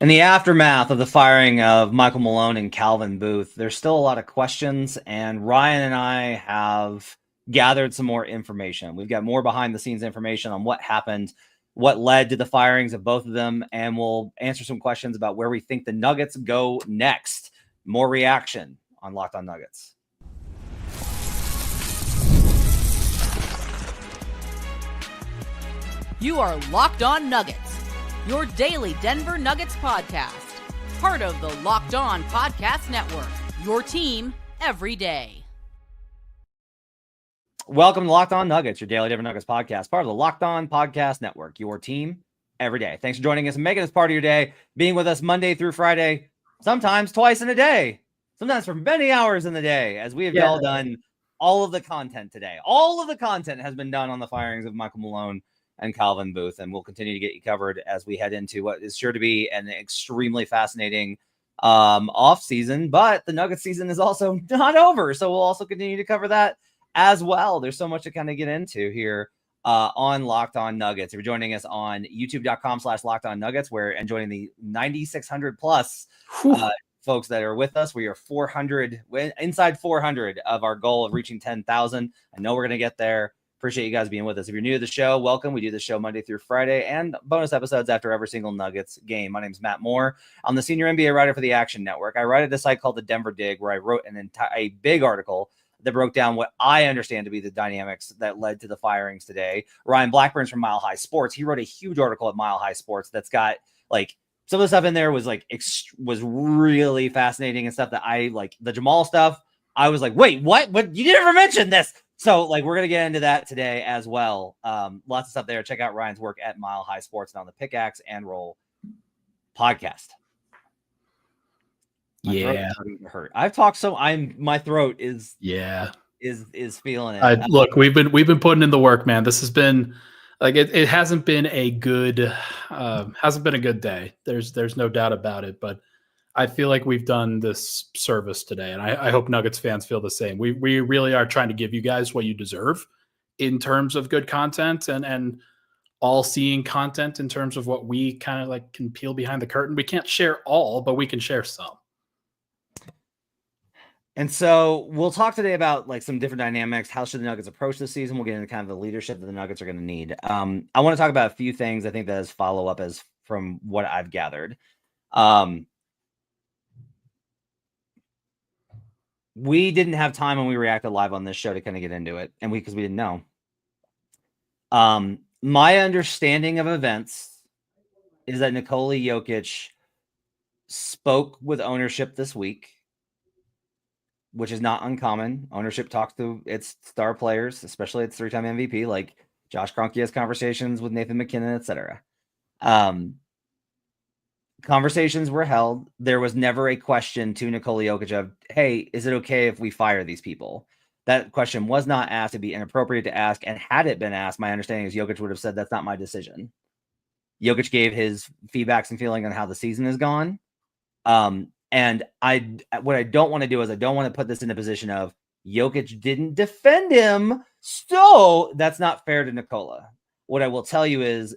In the aftermath of the firing of Michael Malone and Calvin Booth, there's still a lot of questions, and Ryan and I have gathered some more information. We've got more behind the scenes information on what happened, what led to the firings of both of them, and we'll answer some questions about where we think the Nuggets go next. More reaction on Locked On Nuggets. You are Locked On Nuggets, your daily Denver Nuggets podcast. Part of the Locked On Podcast Network, your team every day. Welcome to Locked On Nuggets, your daily Denver Nuggets podcast. Part of the Locked On Podcast Network, your team every day. Thanks for joining us and making this part of your day, being with us Monday through Friday, sometimes twice in a day, sometimes for many hours in the day, as we have all done all of the content today. All of the content has been done on the firings of Michael Malone and Calvin Booth, and we'll continue to get you covered as we head into what is sure to be an extremely fascinating off season. But the Nuggets season is also not over, so we'll also continue to cover that as well. There's so much to kind of get into here on Locked On Nuggets. If you're joining us on youtube.com/Locked On Nuggets, and joining the 9,600 plus folks that are with us, we are 400 inside 400 of our goal of reaching 10,000. I know we're going to get there. Appreciate you guys being with us. If you're new to the show, welcome. We do the show Monday through Friday and bonus episodes after every single Nuggets game. My name is Matt Moore. I'm the senior NBA writer for the Action Network. I write at a site called the Denver Dig, where I wrote a big article that broke down what I understand to be the dynamics that led to the firings today. Ryan Blackburn's from Mile High Sports. He wrote a huge article at Mile High Sports that's got like some of the stuff in there was really fascinating and stuff that I like. The Jamal stuff, I was like, wait, what? You never mentioned this. So, we're going to get into that today as well. Lots of stuff there. Check out Ryan's work at Mile High Sports and on the Pickaxe and Roll podcast. My hurt. I've talked my throat is feeling it. Look, we've been putting in the work, man. This has been it hasn't been a good day. There's no doubt about it, but I feel like we've done this service today, and I hope Nuggets fans feel the same. We really are trying to give you guys what you deserve in terms of good content and all-seeing content in terms of what we kind of can peel behind the curtain. We can't share all, but we can share some. And so we'll talk today about some different dynamics. How should the Nuggets approach this season? We'll get into kind of the leadership that the Nuggets are going to need. I want to talk about a few things I think that as follow-up as from what I've gathered. We didn't have time when we reacted live on this show to kind of get into it, and because we didn't know. My understanding of events is that Nikola Jokic spoke with ownership this week, which is not uncommon. Ownership talks to its star players, especially its three-time MVP, like Josh Kroenke has conversations with Nathan McKinnon, etc. Conversations were held. There was never a question to Nikola Jokic of, hey, is it okay if we fire these people? That question was not asked. It'd be inappropriate to ask. And had it been asked, my understanding is Jokic would have said, that's not my decision. Jokic gave his feedbacks and feeling on how the season has gone. And what I don't want to do is I don't want to put this in a position of Jokic didn't defend him. So that's not fair to Nikola. What I will tell you is,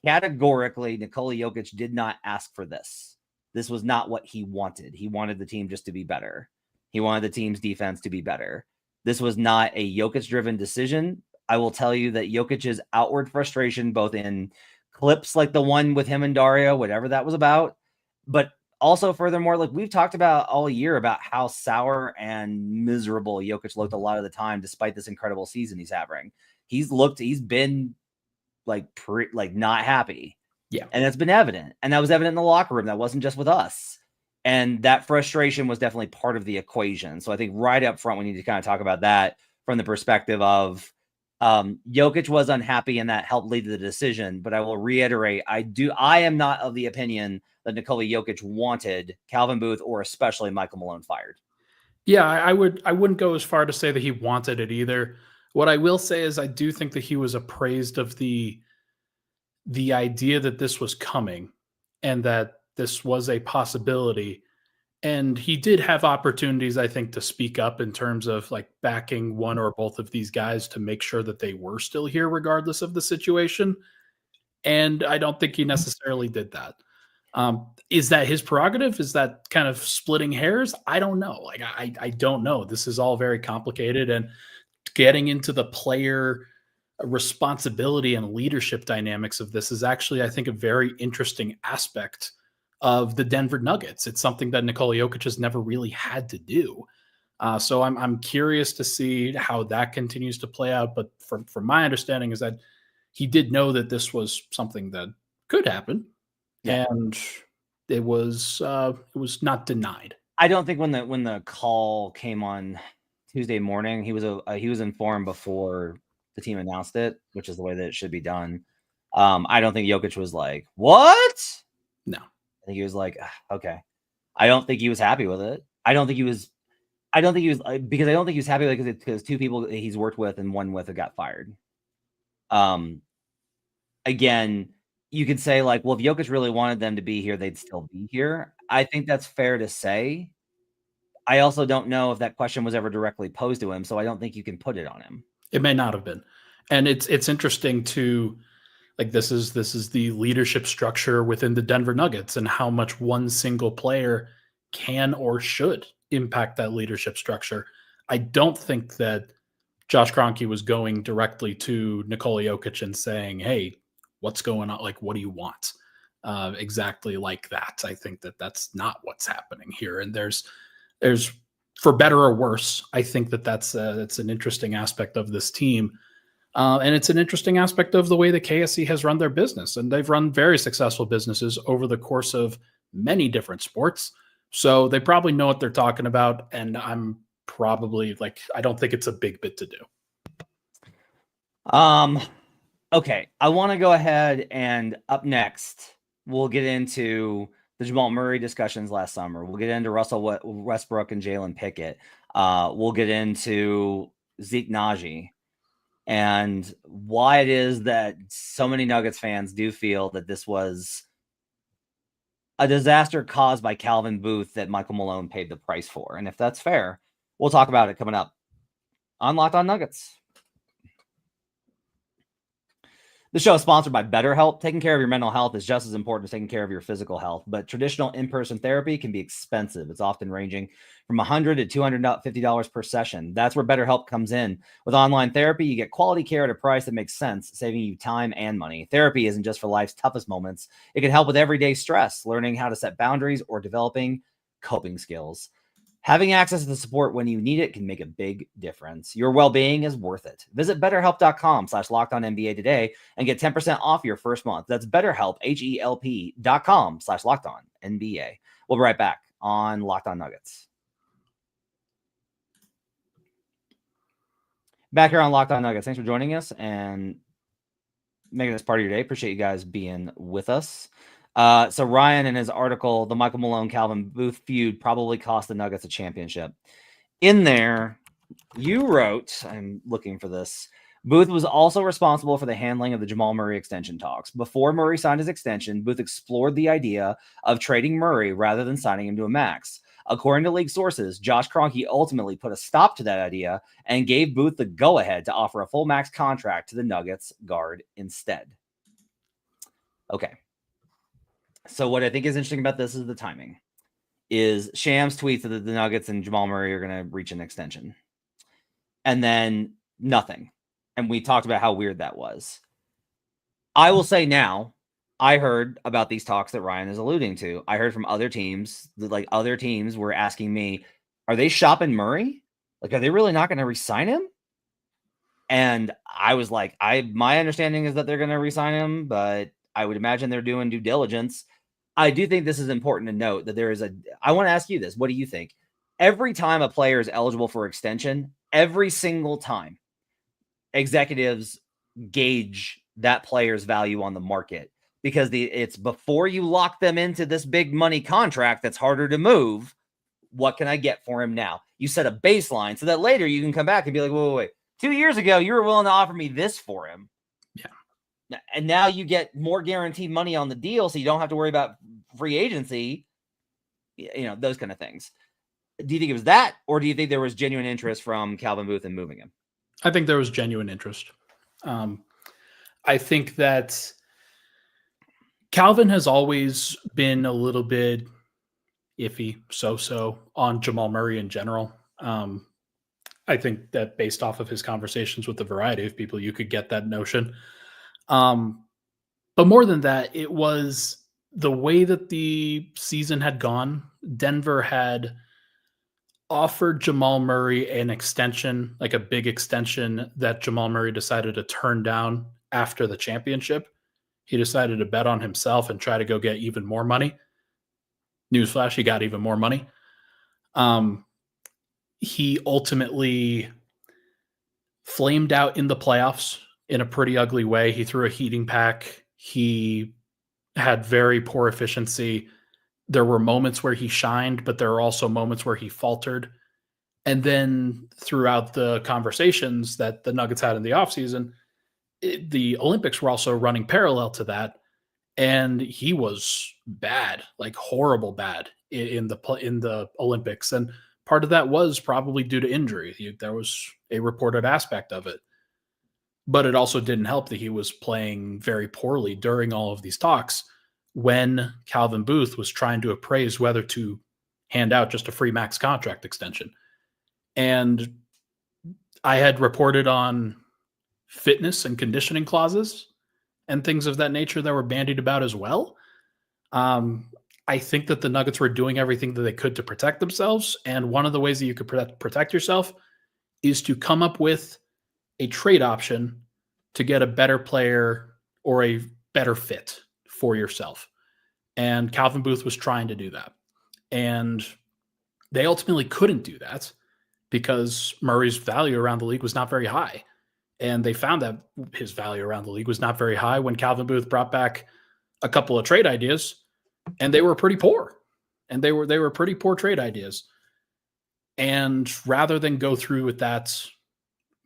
categorically, Nikola Jokic did not ask for this. This was not what he wanted. He wanted the team just to be better. He wanted the team's defense to be better. This was not a Jokic-driven decision. I will tell you that Jokic's outward frustration, both in clips like the one with him and Dario, whatever that was about, but also furthermore, we've talked about all year about how sour and miserable Jokic looked a lot of the time, despite this incredible season he's having. He's been not happy. Yeah. And that's been evident. And that was evident in the locker room. That wasn't just with us. And that frustration was definitely part of the equation. So I think right up front, we need to kind of talk about that from the perspective of Jokic was unhappy and that helped lead to the decision. But I will reiterate, I am not of the opinion that Nikola Jokic wanted Calvin Booth or especially Michael Malone fired. Yeah, I wouldn't go as far to say that he wanted it either. What I will say is I do think that he was appraised of the idea that this was coming and that this was a possibility. And he did have opportunities, I think, to speak up in terms of backing one or both of these guys to make sure that they were still here regardless of the situation. And I don't think he necessarily did that. Is that his prerogative? Is that kind of splitting hairs? I don't know. Like, I don't know. This is all very complicated, and getting into the player responsibility and leadership dynamics of this is actually, I think, a very interesting aspect of the Denver Nuggets. It's something that Nikola Jokic has never really had to do. So I'm curious to see how that continues to play out. But from my understanding is that he did know that this was something that could happen, and it was not denied. I don't think when the call came on Tuesday morning, he was informed before the team announced it, which is the way that it should be done. I don't think Jokic was like, "What?" No, I think he was like, "Okay." I don't think he was happy with it. I don't think he was because I don't think he was happy with it because two people he's worked with and one with got fired. Again, you could say like, well, if Jokic really wanted them to be here, they'd still be here. I think that's fair to say. I also don't know if that question was ever directly posed to him, so I don't think you can put it on him. It may not have been. And it's interesting to, like, this is the leadership structure within the Denver Nuggets and how much one single player can or should impact that leadership structure. I don't think that Josh Kroenke was going directly to Nikola Jokic and saying, "Hey, what's going on? Like, what do you want?" Exactly like that. I think that that's not what's happening here. And there's for better or worse, I think that that's an interesting aspect of this team. And it's an interesting aspect of the way the KSE has run their business. And they've run very successful businesses over the course of many different sports. So they probably know what they're talking about. And I'm probably like, I don't think it's a big bit to do. Okay. I want to go ahead and up next, we'll get into the Jamal Murray discussions last summer. We'll get into Russell Westbrook and Jalen Pickett. We'll get into Zeke Naji and why it is that so many Nuggets fans do feel that this was a disaster caused by Calvin Booth that Michael Malone paid the price for. And if that's fair, we'll talk about it coming up on Locked On Nuggets. The show is sponsored by BetterHelp. Taking care of your mental health is just as important as taking care of your physical health, but traditional in-person therapy can be expensive. It's often ranging from $100 to $250 per session. That's where BetterHelp comes in. With online therapy, you get quality care at a price that makes sense, saving you time and money. Therapy isn't just for life's toughest moments. It can help with everyday stress, learning how to set boundaries, or developing coping skills. Having access to the support when you need it can make a big difference. Your well-being is worth it. Visit betterhelp.com/LockedOnNBA today and get 10% off your first month. That's BetterHelp, HELP.com/LockedOnNBA. We'll be right back on Locked On Nuggets. Back here on Locked On Nuggets. Thanks for joining us and making this part of your day. Appreciate you guys being with us. So Ryan, in his article, the Michael Malone, Calvin Booth feud probably cost the Nuggets a championship. In there, you wrote, I'm looking for this, Booth was also responsible for the handling of the Jamal Murray extension talks. Before Murray signed his extension, Booth explored the idea of trading Murray rather than signing him to a max. According to league sources, Josh Kroenke ultimately put a stop to that idea and gave Booth the go-ahead to offer a full max contract to the Nuggets guard instead. Okay. So what I think is interesting about this is the timing. Is Shams tweets that the Nuggets and Jamal Murray are going to reach an extension. And then nothing. And we talked about how weird that was. I will say now, I heard about these talks that Ryan is alluding to. I heard from other teams, like other teams were asking me, are they shopping Murray? Like, are they really not going to re-sign him? And I was like, my understanding is that they're going to re-sign him, but I would imagine they're doing due diligence. I do think this is important to note that I want to ask you this. What do you think? Every time a player is eligible for extension, every single time, executives gauge that player's value on the market because it's before you lock them into this big money contract that's harder to move. What can I get for him now? You set a baseline so that later you can come back and be like, wait. 2 years ago, you were willing to offer me this for him. Yeah. And now you get more guaranteed money on the deal, so you don't have to worry about free agency, those kind of things. Do you think it was that, or do you think there was genuine interest from Calvin Booth in moving him? I think there was genuine interest. I think that Calvin has always been a little bit iffy, so on Jamal Murray in general. I think that based off of his conversations with a variety of people, you could get that notion. But more than that, it was the way that the season had gone. Denver had offered Jamal Murray an extension, like a big extension that Jamal Murray decided to turn down after the championship. He decided to bet on himself and try to go get even more money. Newsflash, he got even more money. He ultimately flamed out in the playoffs in a pretty ugly way. He threw a heating pack. He had very poor efficiency. There were moments where he shined, but there were also moments where he faltered. And then throughout the conversations that the Nuggets had in the offseason, the Olympics were also running parallel to that. And he was bad, like horrible bad in the Olympics. And part of that was probably due to injury. There was a reported aspect of it. But it also didn't help that he was playing very poorly during all of these talks when Calvin Booth was trying to appraise whether to hand out just a free max contract extension. And I had reported on fitness and conditioning clauses and things of that nature that were bandied about as well. I think that the Nuggets were doing everything that they could to protect themselves. And one of the ways that you could protect yourself is to come up with a trade option to get a better player or a better fit for yourself. And Calvin Booth was trying to do that. And they ultimately couldn't do that because Murray's value around the league was not very high. And they found that his value around the league was not very high when Calvin Booth brought back a couple of trade ideas, and they were pretty poor. And they were pretty poor trade ideas. And rather than go through with that,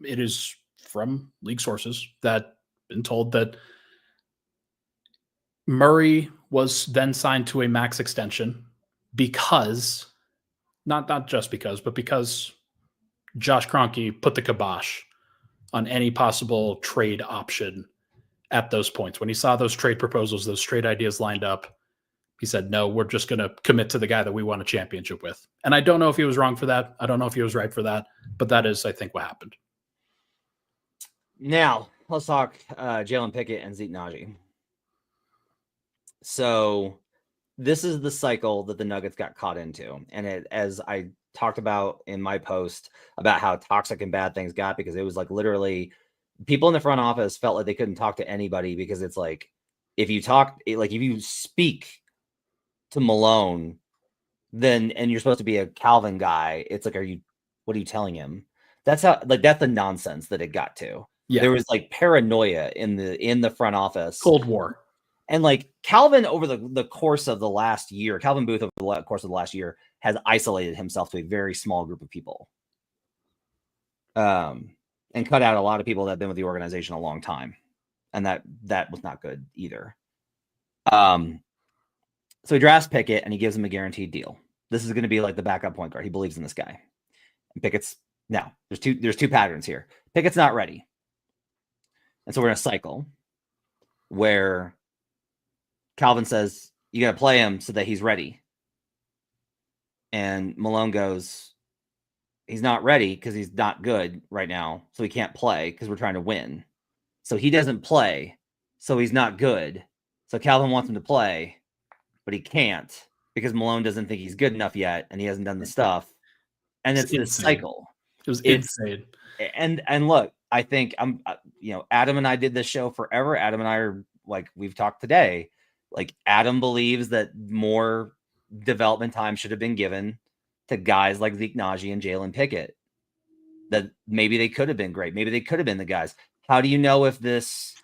it is from league sources that been told that Murray was then signed to a max extension because, not just because, but because Josh Kroenke put the kibosh on any possible trade option at those points. When he saw those trade proposals, those trade ideas lined up, he said, no, we're just going to commit to the guy that we won a championship with. And I don't know if he was wrong for that. I don't know if he was right for that, but that is, I think, what happened. Now, let's talk Jalen Pickett and Zeke Naji. So this is the cycle that the Nuggets got caught into. And as I talked about in my post about how toxic and bad things got, because it was like literally people in the front office felt like they couldn't talk to anybody because it's like, if you speak to Malone, then, and you're supposed to be a Calvin guy, it's like, what are you telling him? That's the nonsense that it got to. Yeah. There was like paranoia in the front office. Cold War. And like Calvin over the course of the last year, Calvin Booth over the course of the last year has isolated himself to a very small group of people. And cut out a lot of people that have been with the organization a long time. And that was not good either. So he drafts Pickett and he gives him a guaranteed deal. This is going to be like the backup point guard. He believes in this guy. And Pickett's now there's two patterns here. Pickett's not ready. And so we're in a cycle where Calvin says, you got to play him so that he's ready. And Malone goes, he's not ready because he's not good right now. So he can't play because we're trying to win. So he doesn't play. So he's not good. So Calvin wants him to play, but he can't because Malone doesn't think he's good enough yet. And he hasn't done the stuff. And it's this cycle. It was insane. And look, I think Adam and I did this show forever. Adam and I are like, we've talked today. Like Adam believes that more development time should have been given to guys like Zeke Naji and Jalen Pickett. That maybe they could have been great. Maybe they could have been the guys. How do you know if this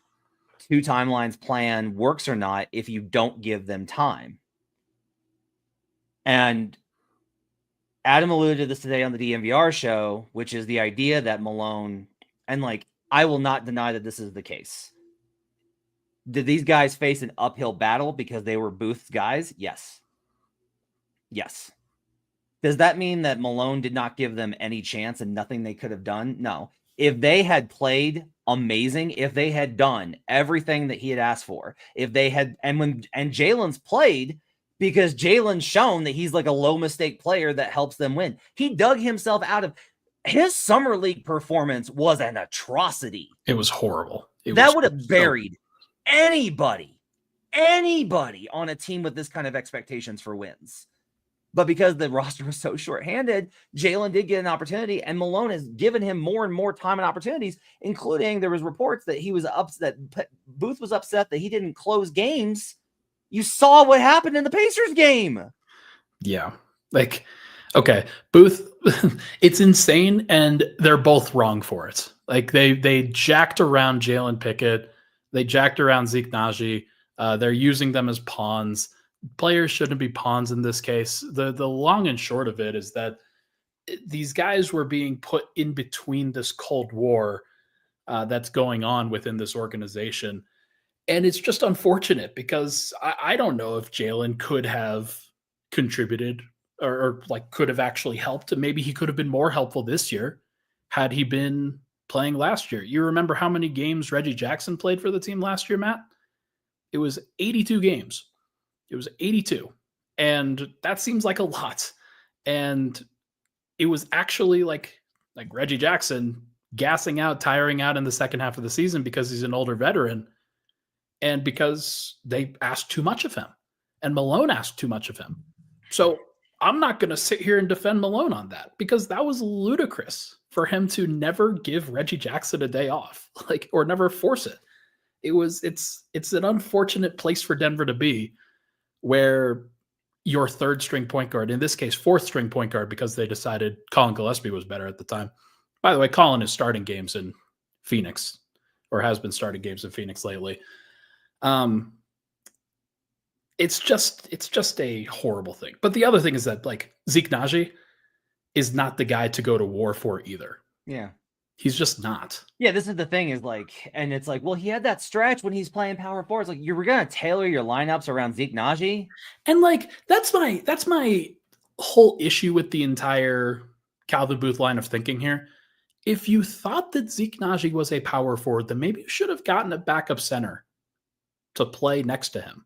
2 timelines plan works or not if you don't give them time? And Adam alluded to this today on the DNVR show, which is the idea that Malone, and like, I will not deny that this is the case. Did these guys face an uphill battle because they were Booth's guys? Yes. Yes. Does that mean that Malone did not give them any chance and nothing they could have done? No. If they had played amazing if they had done everything that he had asked for. If they had, and Jalen's played, because Jalen's shown that he's like a low mistake player that helps them win. He dug himself out of his summer league performance was an atrocity. It was horrible. That would have buried anybody on a team with this kind of expectations for wins. But because the roster was so shorthanded, Jalen did get an opportunity, and Malone has given him more and more time and opportunities, including there was reports that he was upset, Booth was upset that he didn't close games. You saw what happened in the Pacers game. Yeah. Like, okay, Booth, it's insane, and they're both wrong for it. Like, they jacked around Jalen Pickett. They jacked around Zeke Naji. They're using them as pawns. Players shouldn't be pawns in this case. The long and short of it is that these guys were being put in between this Cold War that's going on within this organization. And it's just unfortunate because I don't know if Jalen could have contributed or like could have actually helped. Maybe he could have been more helpful this year had he been playing last year. You remember how many games Reggie Jackson played for the team last year, Matt? It was 82 games. It was 82. And that seems like a lot. And it was actually like Reggie Jackson gassing out, tiring out in the second half of the season because he's an older veteran and because they asked too much of him. And Malone asked too much of him. So I'm not going to sit here and defend Malone on that because that was ludicrous for him to never give Reggie Jackson a day off, or never force it. It's an unfortunate place for Denver to be, where your third string point guard, in this case, fourth string point guard, because they decided Colin Gillespie was better at the time. By the way, Colin is starting games in Phoenix, or has been starting games in Phoenix lately. It's just a horrible thing. But the other thing is that like Zeke Naji is not the guy to go to war for either. Yeah. He's just not. Yeah, this is the thing is like, and it's like, well, he had that stretch when he's playing power forward. It's like, you were going to tailor your lineups around Zeke Naji. And like, that's my whole issue with the entire Calvin Booth line of thinking here. If you thought that Zeke Naji was a power forward, then maybe you should have gotten a backup center to play next to him.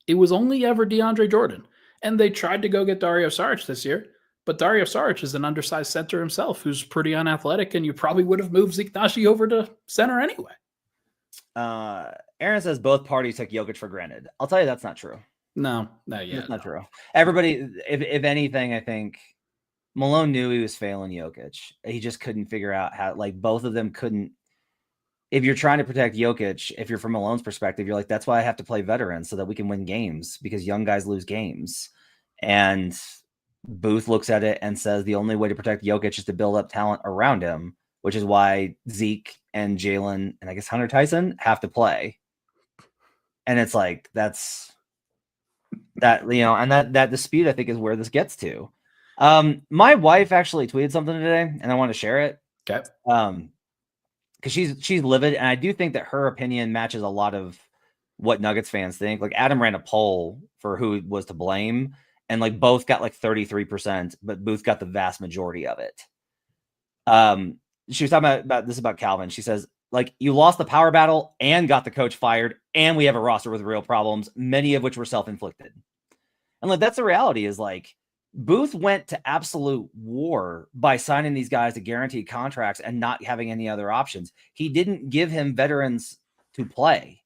It was only ever DeAndre Jordan. And they tried to go get Dario Saric this year. But Dario Saric is an undersized center himself who's pretty unathletic, and you probably would have moved Zeke Naji over to center anyway. Aaron says both parties took Jokic for granted. I'll tell you that's not true. No, That's not true. Everybody, if anything, I think Malone knew he was failing Jokic. He just couldn't figure out how, like, both of them couldn't. If you're trying to protect Jokic, if you're from Malone's perspective, you're like, that's why I have to play veterans so that we can win games because young guys lose games. And Booth looks at it and says the only way to protect Jokic is to build up talent around him, which is why Zeke and Jalen and I guess Hunter Tyson have to play. And it's like, that's that, and that dispute, I think, is where this gets to. My wife actually tweeted something today and I want to share it. Okay. Because she's livid, and I do think that her opinion matches a lot of what Nuggets fans think. Like Adam ran a poll for who was to blame, and like both got like 33%, but Booth got the vast majority of it. She was talking about this about Calvin. She says, like, you lost the power battle and got the coach fired, and we have a roster with real problems, many of which were self-inflicted. And like that's the reality is like Booth went to absolute war by signing these guys to guaranteed contracts and not having any other options. He didn't give him veterans to play.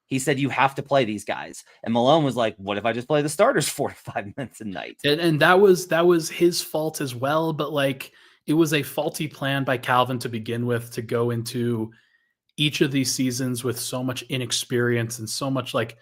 He said, you have to play these guys. And Malone was like, what if I just play the starters 4 to 5 minutes a night? And that was his fault as well. But like, it was a faulty plan by Calvin to begin with, to go into each of these seasons with so much inexperience and so much like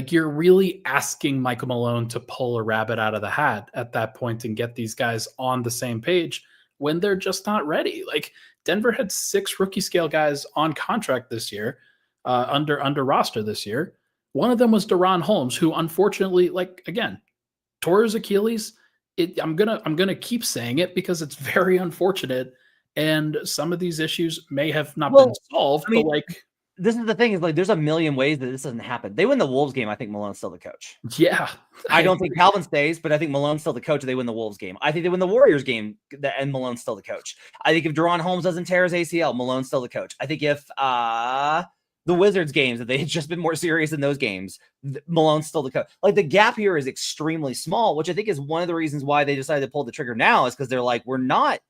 you're really asking Michael Malone to pull a rabbit out of the hat at that point and get these guys on the same page when they're just not ready. Like Denver had 6 rookie scale guys on contract this year, under roster this year. One of them was Deron Holmes, who unfortunately, like again, tore his Achilles. I'm gonna keep saying it because it's very unfortunate, and some of these issues may have not been solved. I mean, but like this is the thing is like there's a million ways that this doesn't happen. They win the Wolves game. I think Malone's still the coach. Yeah. I don't think Calvin stays, but I think Malone's still the coach. They win the Wolves game. I think they win the Warriors game, and Malone's still the coach. I think if Deron Holmes doesn't tear his ACL, Malone's still the coach. I think if the Wizards games, if they had just been more serious in those games, Malone's still the coach. Like the gap here is extremely small, which I think is one of the reasons why they decided to pull the trigger now is because they're like, we're not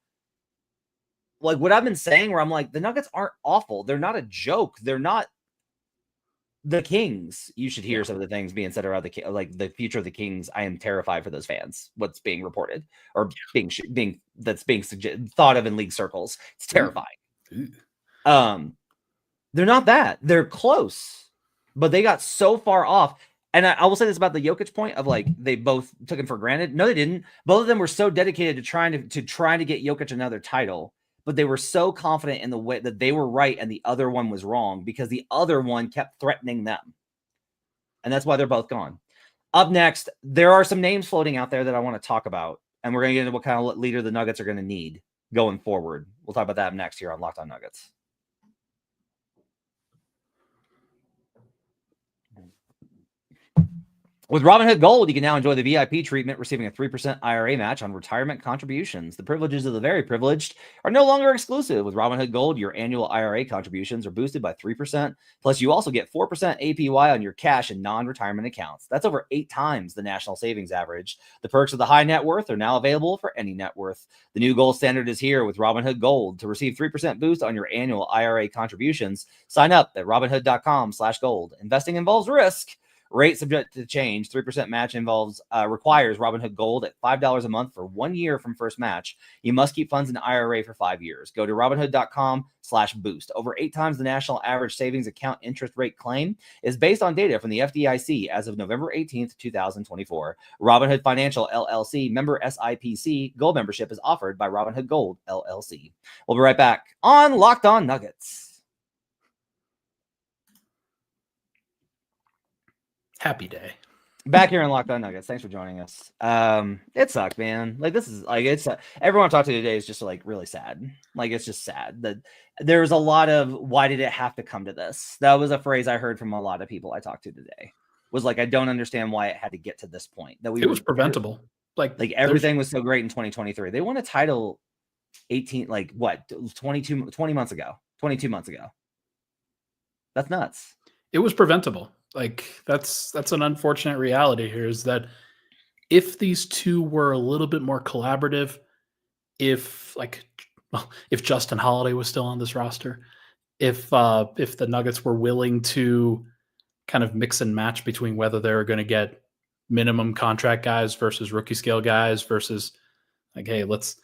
like what I've been saying where I'm like, the Nuggets aren't awful. They're not a joke. They're not the Kings. You should hear some of the things being said around the future of the Kings. I am terrified for those fans. What's being reported or being thought of in league circles. It's terrifying. They're not that. They're close, but they got so far off. And I will say this about the Jokic point of like they both took him for granted. No, they didn't. Both of them were so dedicated to trying to get Jokic another title, but they were so confident in the way that they were right and the other one was wrong because the other one kept threatening them. And that's why they're both gone. Up next, there are some names floating out there that I want to talk about, and we're going to get into what kind of leader the Nuggets are going to need going forward. We'll talk about that next here on Locked On Nuggets. With Robinhood Gold, you can now enjoy the VIP treatment, receiving a 3% IRA match on retirement contributions. The privileges of the very privileged are no longer exclusive. With Robinhood Gold, your annual IRA contributions are boosted by 3%. Plus, you also get 4% APY on your cash and non-retirement accounts. That's over 8 times the national savings average. The perks of the high net worth are now available for any net worth. The new gold standard is here with Robinhood Gold. To receive 3% boost on your annual IRA contributions, sign up at Robinhood.com/gold. Investing involves risk. Rate subject to change. 3% match requires Robinhood Gold at $5 a month for 1 year from first match. You must keep funds in IRA for 5 years. Go to Robinhood.com/boost. Over 8 times the national average savings account interest rate claim is based on data from the FDIC as of November 18th, 2024. Robinhood Financial LLC, member SIPC. Gold membership is offered by Robinhood Gold LLC. We'll be right back on Locked On Nuggets. Happy day. Back here in Locked On Nuggets. Thanks for joining us. It sucks, man. Like this is like everyone I talked to today is just like really sad. Like it's just sad that there's a lot of why did it have to come to this? That was a phrase I heard from a lot of people I talked to today. Was like I don't understand why it had to get to this point. That it was preventable. Like everything was so great in 2023. They won a title 20 months ago. 22 months ago. That's nuts. It was preventable. Like that's an unfortunate reality here is that if these two were a little bit more collaborative, if Justin Holiday was still on this roster, if the Nuggets were willing to kind of mix and match between whether they're going to get minimum contract guys versus rookie scale guys versus like, hey, let's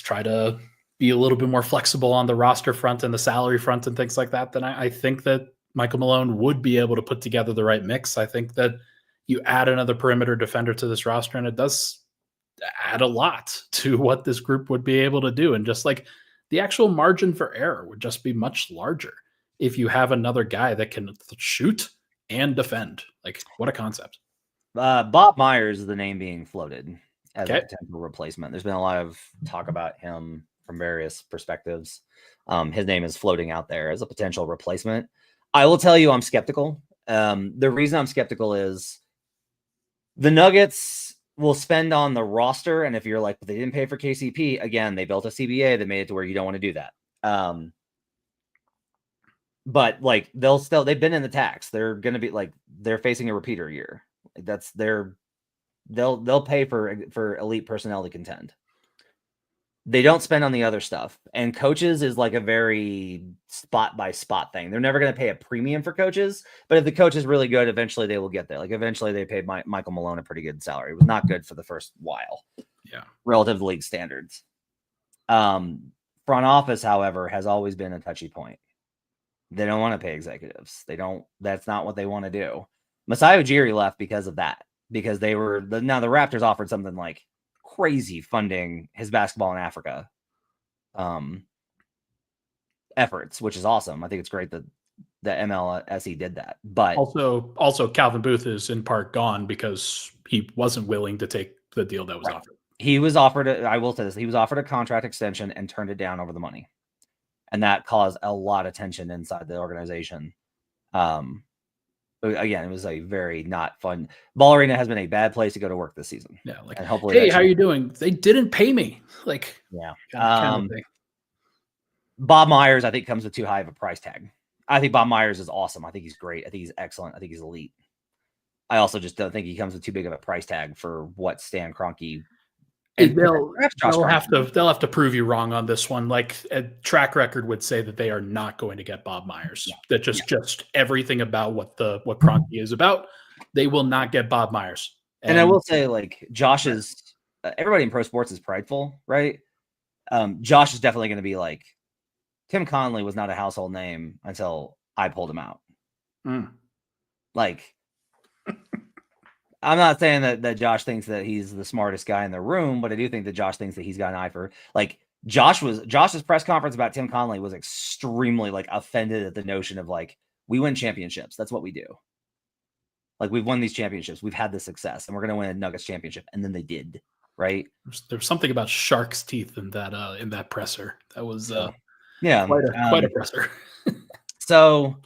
try to be a little bit more flexible on the roster front and the salary front and things like that, then I think that Michael Malone would be able to put together the right mix. I think that you add another perimeter defender to this roster, and it does add a lot to what this group would be able to do. And just like the actual margin for error would just be much larger if you have another guy that can shoot and defend. Like, what a concept. Bob Myers is the name being floated as a potential replacement. There's been a lot of talk about him from various perspectives. His name is floating out there as a potential replacement. I will tell you I'm skeptical. The reason I'm skeptical is the Nuggets will spend on the roster. And if you're like, but they didn't pay for KCP, again, they built a CBA that made it to where you don't want to do that. But like they've been in the tax. They're going to be like, they're facing a repeater year. Like they'll pay for elite personnel to contend. They don't spend on the other stuff. And coaches is like a very spot by spot thing. They're never going to pay a premium for coaches, but if the coach is really good, eventually they will get there. Like eventually they paid Michael Malone a pretty good salary. It was not good for the first while. Yeah. Relative to league standards. Front office, however, has always been a touchy point. They don't want to pay executives. That's not what they want to do. Masai Ujiri left because of that, because the Raptors offered something like crazy funding his basketball in Africa efforts, which is awesome. I think it's great that the MLSE did that. But also Calvin Booth is in part gone because he wasn't willing to take the deal that was offered. He was offered I will say this, he was offered a contract extension and turned it down over the money. and that caused a lot of tension inside the organization. Again, it was a very not fun. Ball Arena has been a bad place to go to work this season. Yeah, like, and hopefully, hey, how you doing? They didn't pay me. Like, yeah. kind of thing. Bob Myers, I think, comes with too high of a price tag. I think Bob Myers is awesome. I think he's great. I think he's excellent. I think he's elite. I also just don't think he comes with too big of a price tag for what Stan Kroenke. They'll have to prove you wrong on this one. Like, a track record would say that they are not going to get Bob Myers. Yeah. That just everything about what Kroenke is about, they will not get Bob Myers. And I will say, like, Josh is everybody in pro sports is prideful, right? Josh is definitely going to be like, Tim Conley was not a household name until I pulled him out. Like, I'm not saying that Josh thinks that he's the smartest guy in the room, but I do think that Josh thinks that he's got an eye for, like, Josh's press conference about Tim Conley was extremely, like, offended at the notion of, like, we win championships. That's what we do. Like, we've won these championships. We've had this success, and we're going to win a Nuggets championship. And then they did, right? There's something about shark's teeth in that presser. That was quite a presser. So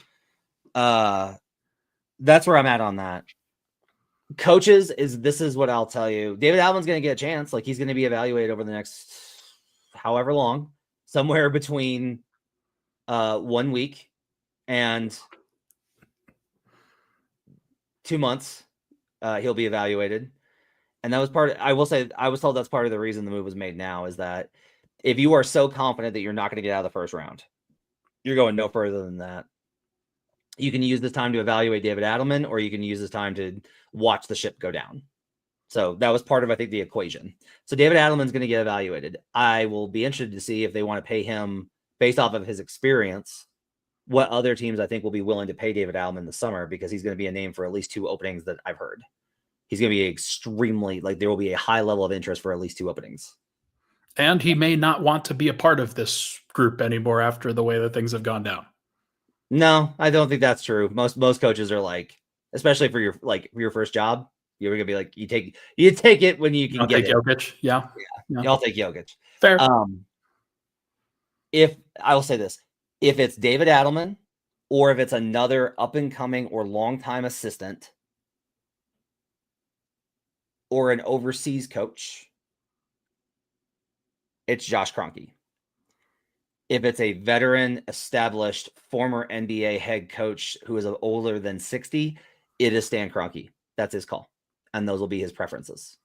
that's where I'm at on that. Coaches this is what I'll tell you. David Allen's going to get a chance. Like, he's going to be evaluated over the next however long, somewhere between 1 week and 2 months. He'll be evaluated. And that was I will say, I was told that's part of the reason the move was made now, is that if you are so confident that you're not going to get out of the first round, you're going no further than that. You can use this time to evaluate David Adelman, or you can use this time to watch the ship go down. So that was part of, I think, the equation. So David Adelman's going to get evaluated. I will be interested to see if they want to pay him based off of his experience, what other teams I think will be willing to pay David Adelman this summer, because he's going to be a name for at least 2 openings that I've heard. He's going to be extremely, like, there will be a high level of interest for at least 2 openings. And he may not want to be a part of this group anymore after the way that things have gone down. No, I don't think that's true. Most coaches are like, especially for your first job, you're gonna be like, you take it when you can get it. Jokic, yeah. Y'all take Jokic. Fair. If I will say this, if it's David Adelman, or if it's another up and coming or longtime assistant, or an overseas coach, it's Josh Kroenke. If it's a veteran, established, former NBA head coach who is older than 60, it is Stan Kroenke. That's his call, and those will be his preferences.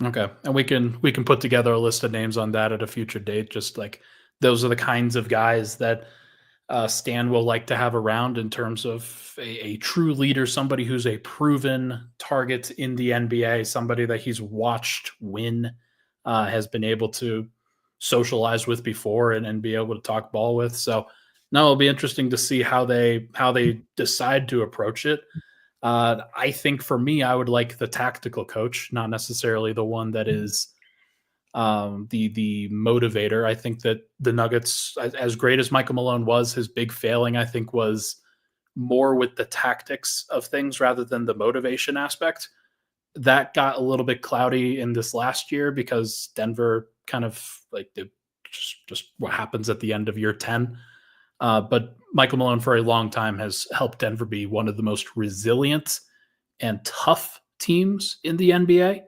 Okay, and we can put together a list of names on that at a future date. Just like, those are the kinds of guys that Stan will like to have around in terms of a true leader, somebody who's a proven target in the NBA, somebody that he's watched win, has been able to socialize with before and be able to talk ball with. So no, it'll be interesting to see how they decide to approach it. I think for me, I would like the tactical coach, not necessarily the one that is the motivator. I think that the Nuggets, as great as Michael Malone was, his big failing, I think, was more with the tactics of things rather than the motivation aspect. That got a little bit cloudy in this last year because Denver kind of, like, just what happens at the end of year 10. But Michael Malone for a long time has helped Denver be one of the most resilient and tough teams in the NBA.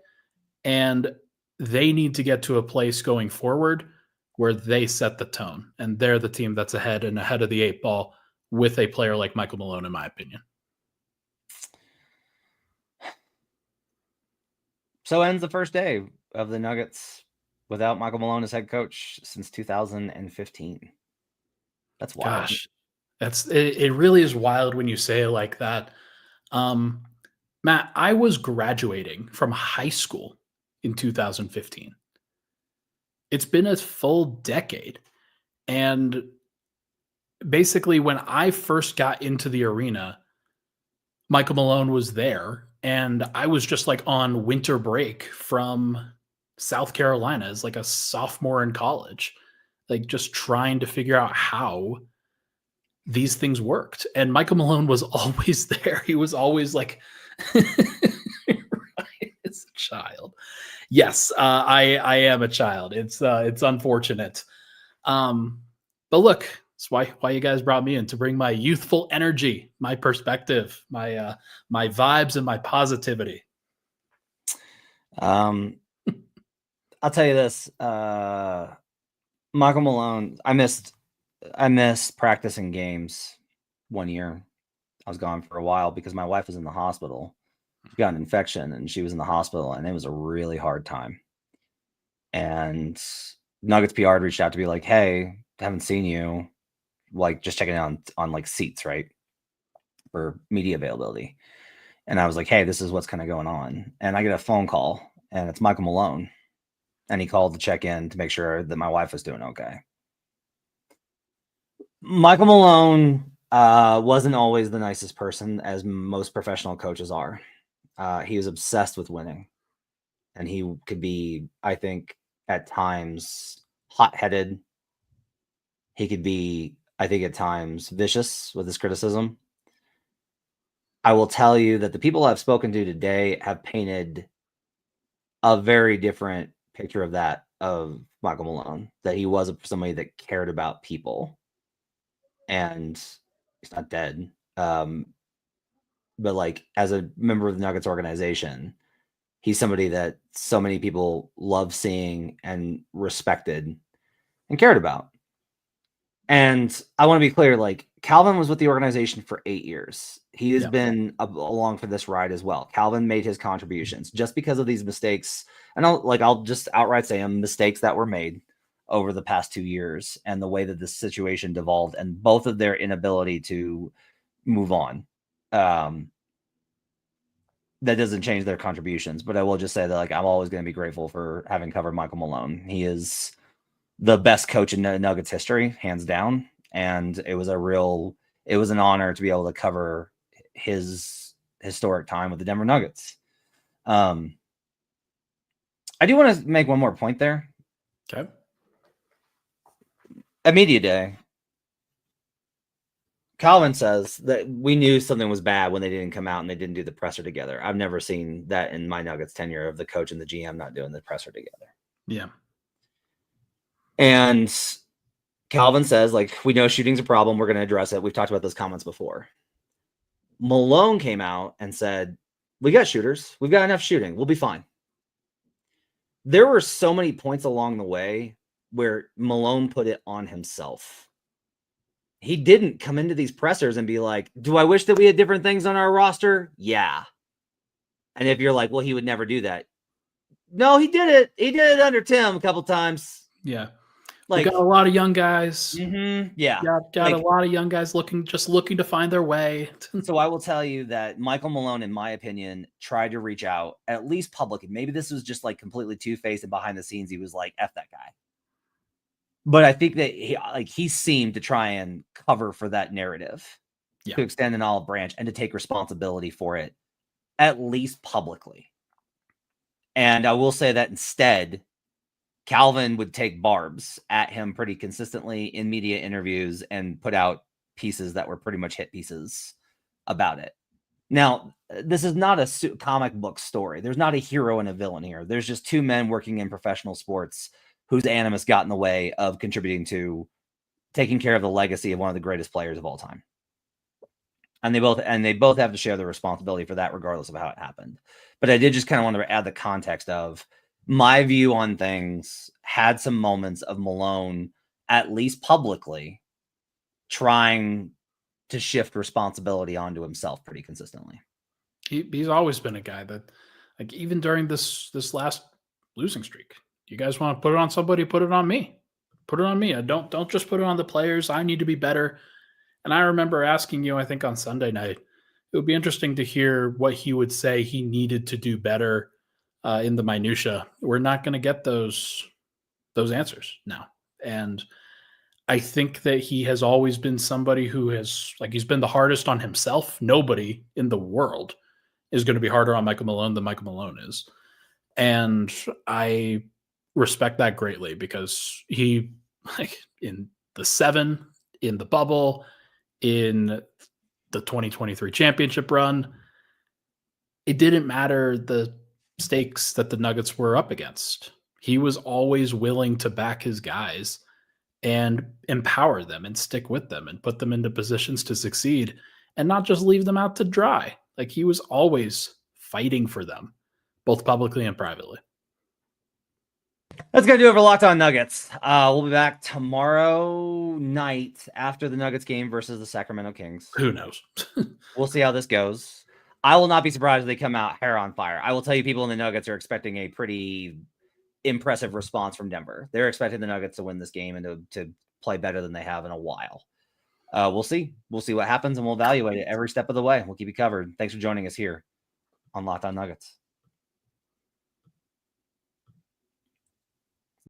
And they need to get to a place going forward where they set the tone. And they're the team that's ahead of the 8 ball with a player like Michael Malone, in my opinion. So ends the first day of the Nuggets without Michael Malone as head coach since 2015. That's wild. Gosh, it really is wild when you say it like that. Matt, I was graduating from high school in 2015. It's been a full decade. And basically, when I first got into the arena, Michael Malone was there. And I was just like on winter break from South Carolina as like a sophomore in college, like just trying to figure out how these things worked. And Michael Malone was always there. He was always like, right, it's a child. Yes, I am a child. It's unfortunate. But But look, that's why you guys brought me in, to bring my youthful energy, my perspective, my vibes, and my positivity. I'll tell you this, Michael Malone, I missed practicing games 1 year. I was gone for a while because my wife was in the hospital. She got an infection and she was in the hospital, and it was a really hard time. And Nuggets PR reached out to be like, hey, haven't seen you, like just checking on like seats, right, for media availability. And I was like, hey, this is what's kind of going on. And I get a phone call, and it's Michael Malone, and he called to check in to make sure that my wife was doing okay. Michael Malone wasn't always the nicest person, as most professional coaches are. He was obsessed with winning, and he could be, I think, at times hot-headed. He could be, I think, at times vicious with his criticism. I will tell you that the people I've spoken to today have painted a very different picture of that, of Michael Malone, that he was somebody that cared about people. And he's not dead. But like, as a member of the Nuggets organization, he's somebody that so many people love seeing and respected and cared about. And I want to be clear, like, Calvin was with the organization for 8 years. He has been along for this ride as well. Calvin made his contributions. Just because of these mistakes, and I'll just outright say them, mistakes that were made over the past 2 years, and the way that this situation devolved, and both of their inability to move on. That doesn't change their contributions, but I will just say that, like, I'm always going to be grateful for having covered Michael Malone. He is the best coach in Nuggets history, hands down. And it was an honor to be able to cover his historic time with the Denver Nuggets. I do want to make one more point there. Okay. At media day, Calvin says that we knew something was bad when they didn't come out and they didn't do the presser together. I've never seen that in my Nuggets tenure, of the coach and the GM not doing the presser together. Yeah. And Calvin says, like, we know shooting's a problem. We're going to address it. We've talked about those comments before. Malone came out and said, we got shooters. We've got enough shooting. We'll be fine. There were so many points along the way where Malone put it on himself. He didn't come into these pressers and be like, do I wish that we had different things on our roster? Yeah. And if you're like, well, he would never do that. No, he did it. He did it under Tim a couple times. Yeah. Like, we got a lot of young guys. Yeah. Got a lot of young guys looking to find their way. So I will tell you that Michael Malone, in my opinion, tried to reach out, at least publicly. Maybe this was just like completely two-faced, and behind the scenes, he was like, F that guy. But I think that he seemed to try and cover for that narrative, to extend an olive branch and to take responsibility for it, at least publicly. And I will say that instead, Calvin would take barbs at him pretty consistently in media interviews and put out pieces that were pretty much hit pieces about it. Now, this is not a comic book story. There's not a hero and a villain here. There's just two men working in professional sports whose animus got in the way of contributing to taking care of the legacy of one of the greatest players of all time. And they both have to share the responsibility for that, regardless of how it happened. But I did just kind of want to add the context of my view on things had some moments of Malone, at least publicly, trying to shift responsibility onto himself pretty consistently. He's always been a guy that, like, even during this last losing streak, you guys want to put it on somebody, put it on me. Put it on me. Don't just put it on the players. I need to be better. And I remember asking you, I think on Sunday night, it would be interesting to hear what he would say he needed to do better in the minutia. We're not going to get those answers now. And I think that he has always been somebody who has, like, he's been the hardest on himself. Nobody in the world is going to be harder on Michael Malone than Michael Malone is. And I respect that greatly, because he, like, in the 7, in the bubble, in the 2023 championship run, it didn't matter the stakes that the Nuggets were up against. He was always willing to back his guys and empower them and stick with them and put them into positions to succeed and not just leave them out to dry. Like, he was always fighting for them, both publicly and privately. That's going to do it for Locked On Nuggets. We'll be back tomorrow night after the Nuggets game versus the Sacramento Kings. Who knows? We'll see how this goes. I will not be surprised if they come out hair on fire. I will tell you, people in the Nuggets are expecting a pretty impressive response from Denver. They're expecting the Nuggets to win this game and to play better than they have in a while. We'll see. We'll see what happens, and we'll evaluate it every step of the way. We'll keep you covered. Thanks for joining us here on Locked On Nuggets.